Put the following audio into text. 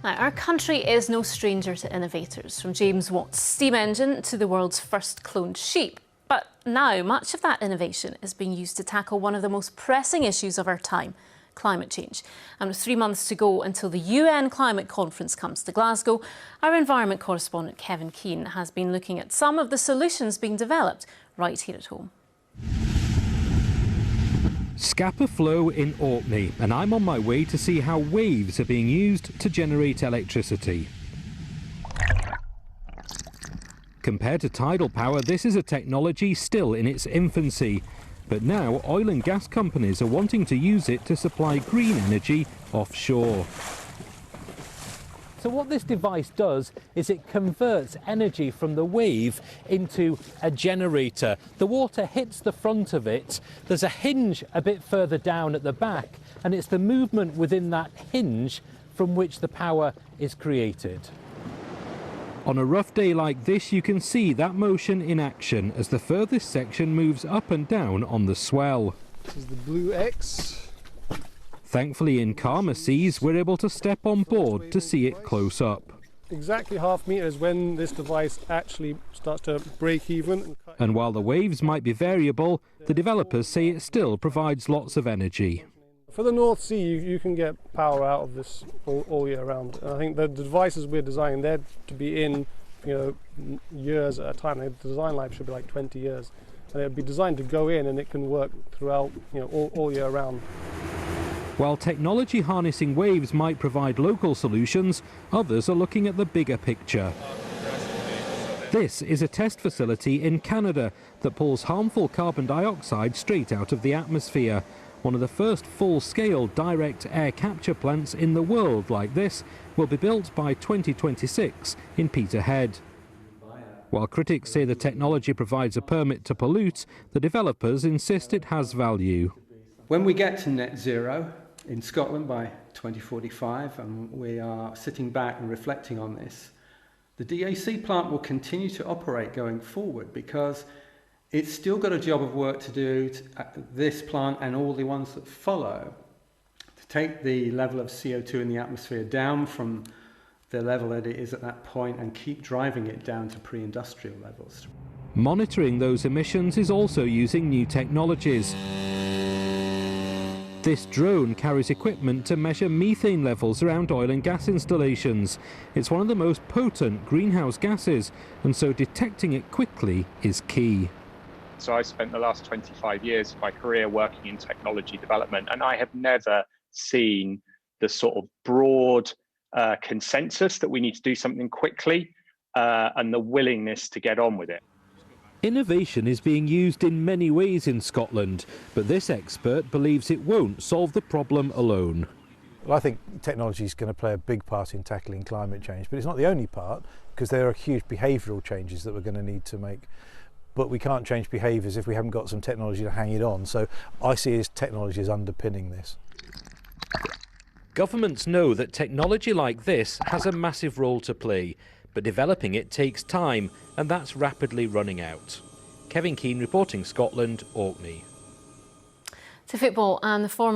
Now, our country is no stranger to innovators, from James Watt's steam engine to the world's first cloned sheep. But now, much of that innovation is being used to tackle one of the most pressing issues of our time, climate change. And with 3 months to go until the UN climate conference comes to Glasgow, our environment correspondent Kevin Keane has been looking at some of the solutions being developed right here at home. Scapa Flow in Orkney, and I'm on my way to see how waves are being used to generate electricity. Compared to tidal power, this is a technology still in its infancy. But now oil and gas companies are wanting to use it to supply green energy offshore. So what this device does is it converts energy from the wave into a generator. The water hits the front of it. There's a hinge a bit further down at the back, and it's the movement within that hinge from which the power is created. On a rough day like this, you can see that motion in action as the furthest section moves up and down on the swell. This is the blue X. Thankfully, in calmer seas, we're able to step on board to see it close up. Exactly ½ metre is when this device actually starts to break even. And while the waves might be variable, the developers say it still provides lots of energy. For the North Sea, you can get power out of this all year round. And I think the devices we're designing, they're to be in, years at a time. The design life should be like 20 years. And it'll be designed to go in and it can work throughout, all year round. While technology harnessing waves might provide local solutions, others are looking at the bigger picture. This is a test facility in Canada that pulls harmful carbon dioxide straight out of the atmosphere. One of the first full-scale direct air capture plants in the world like this will be built by 2026 in Peterhead. While critics say the technology provides a permit to pollute, the developers insist it has value. When we get to net zero in Scotland by 2045, and we are sitting back and reflecting on this, the DAC plant will continue to operate going forward because it's still got a job of work to do, this plant and all the ones that follow, to take the level of CO2 in the atmosphere down from the level that it is at that point and keep driving it down to pre-industrial levels. Monitoring those emissions is also using new technologies. This drone carries equipment to measure methane levels around oil and gas installations. It's one of the most potent greenhouse gases, and so detecting it quickly is key. So I spent the last 25 years of my career working in technology development, and I have never seen the sort of broad consensus that we need to do something quickly and the willingness to get on with it. Innovation is being used in many ways in Scotland, but this expert believes it won't solve the problem alone. Well, I think technology is going to play a big part in tackling climate change, but it's not the only part, because there are huge behavioural changes that we're going to need to make. But we can't change behaviours if we haven't got some technology to hang it on. So I see technology as underpinning this. Governments know that technology like this has a massive role to play, but developing it takes time, and that's rapidly running out. Kevin Keane reporting, Scotland, Orkney. To football, and the former